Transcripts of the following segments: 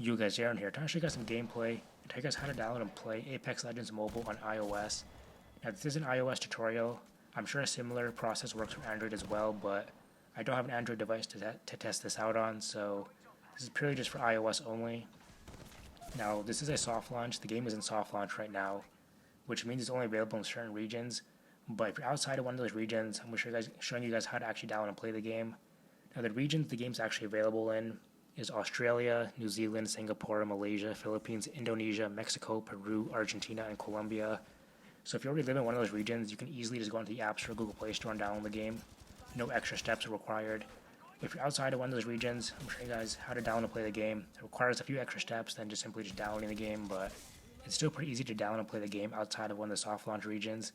You guys, Aaron here. Trying to show you guys some gameplay and tell you guys how to download and play Apex Legends Mobile on iOS. Now, this is an iOS tutorial. I'm sure a similar process works for Android as well, but I don't have an Android device to test this out on, so this is purely just for iOS only. Now, this is a soft launch. The game is in soft launch right now, which means it's only available in certain regions. But if you're outside of one of those regions, I'm showing you guys how to actually download and play the game. Now, the regions the game's actually available in is Australia, New Zealand, Singapore, Malaysia, Philippines, Indonesia, Mexico, Peru, Argentina, and Colombia. So if you already live in one of those regions, you can easily just go into the App Store or Google Play Store and download the game. No extra steps are required. If you're outside of one of those regions, I'm showing you guys how to download and play the game. It requires a few extra steps than just simply just downloading the game, but it's still pretty easy to download and play the game outside of one of the soft launch regions.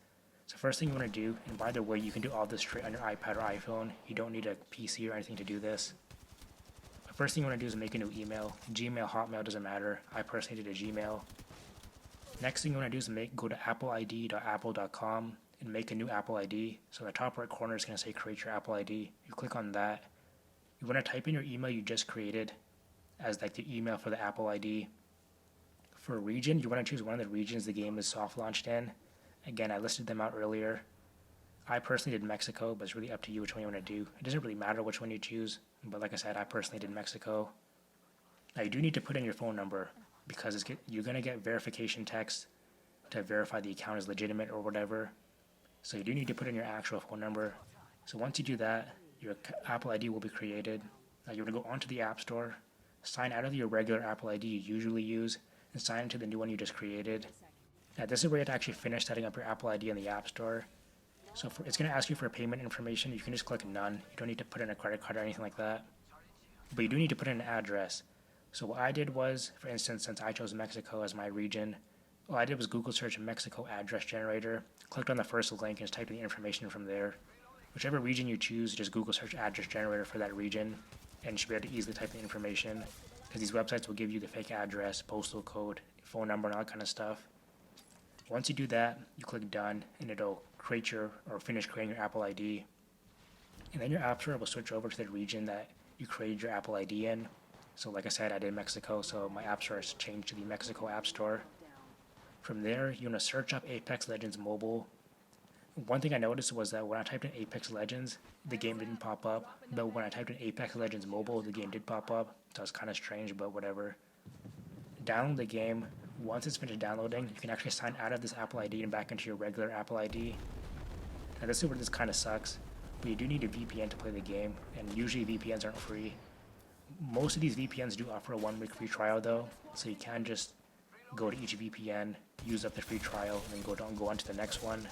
So first thing you want to do, and by the way, you can do all this straight on your iPad or iPhone. You don't need a PC or anything to do this. First thing you want to do is make a new email. Gmail, Hotmail, doesn't matter. I personally did a Gmail. Next thing you want to do is go to appleid.apple.com and make a new Apple ID. So in the top right corner is going to say create your Apple ID. You click on that. You want to type in your email you just created as like the email for the Apple ID. For a region, you want to choose one of the regions the game is soft launched in. Again, I listed them out earlier. I personally did Mexico, but it's really up to you which one you want to do. It doesn't really matter which one you choose, but like I said, I personally did Mexico. Now you do need to put in your phone number because you're going to get verification text to verify the account is legitimate or whatever. So you do need to put in your actual phone number. So once you do that, your Apple ID will be created. Now you're going to go onto the App Store, sign out of your regular Apple ID you usually use, and sign into the new one you just created. Now this is where you have to actually finish setting up your Apple ID in the App Store. So it's going to ask you for payment information. You can just click none. You don't need to put in a credit card or anything like that. But you do need to put in an address. So what I did was, for instance, since I chose Mexico as my region, all I did was Google search Mexico address generator, clicked on the first link and just typed in the information from there. Whichever region you choose, just Google search address generator for that region, and you should be able to easily type the information, because these websites will give you the fake address, postal code, phone number, and all that kind of stuff. Once you do that, you click done, and it'll create finish creating your Apple ID. And then your App Store will switch over to the region that you created your Apple ID in. So like I said, I did Mexico, so my App Store has changed to the Mexico App Store. From there, you want to search up Apex Legends Mobile. One thing I noticed was that when I typed in Apex Legends, the game didn't pop up. But when I typed in Apex Legends Mobile, the game did pop up. So it's kind of strange, but whatever. Download the game. Once it's finished downloading, you can actually sign out of this Apple ID and back into your regular Apple ID. Now this is where this kind of sucks, but you do need a VPN to play the game, and usually VPNs aren't free. Most of these VPNs do offer a 1-week free trial though, so you can just go to each VPN, use up the free trial, and then go on to the next one.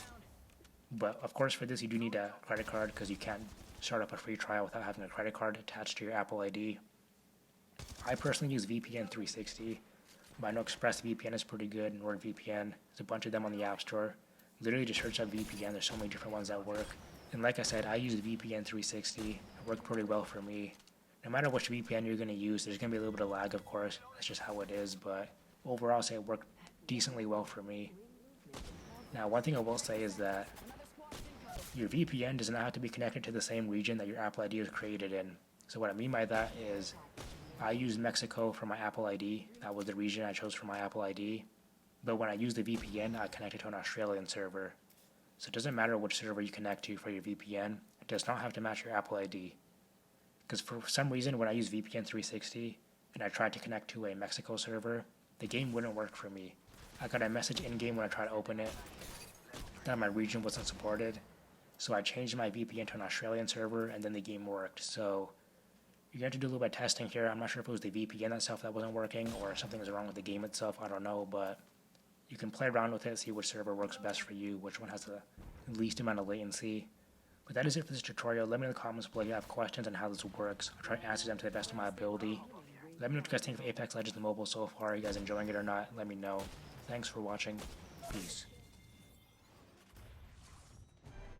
But of course for this you do need a credit card because you can't start up a free trial without having a credit card attached to your Apple ID. I personally use VPN 360. But I know ExpressVPN is pretty good, and NordVPN. There's a bunch of them on the App Store. Literally just search up VPN. There's so many different ones that work. And like I said, I use VPN 360. It worked pretty well for me. No matter which VPN you're going to use, there's going to be a little bit of lag, of course. That's just how it is. But overall, I'll say it worked decently well for me. Now, one thing I will say is that your VPN does not have to be connected to the same region that your Apple ID is created in. So what I mean by that is, I used Mexico for my Apple ID. That was the region I chose for my Apple ID. But when I used the VPN, I connected to an Australian server. So it doesn't matter which server you connect to for your VPN. It does not have to match your Apple ID. Because for some reason, when I used VPN 360 and I tried to connect to a Mexico server, the game wouldn't work for me. I got a message in-game when I tried to open it that my region wasn't supported. So I changed my VPN to an Australian server, and then the game worked. So you're going to have to do a little bit of testing here. I'm not sure if it was the VPN itself that wasn't working or something was wrong with the game itself. I don't know, but you can play around with it, see which server works best for you, which one has the least amount of latency. But that is it for this tutorial. Let me know in the comments below if you have questions on how this works. I'll try to answer them to the best of my ability. Let me know what you guys think of Apex Legends Mobile so far. Are you guys enjoying it or not? Let me know. Thanks for watching. Peace.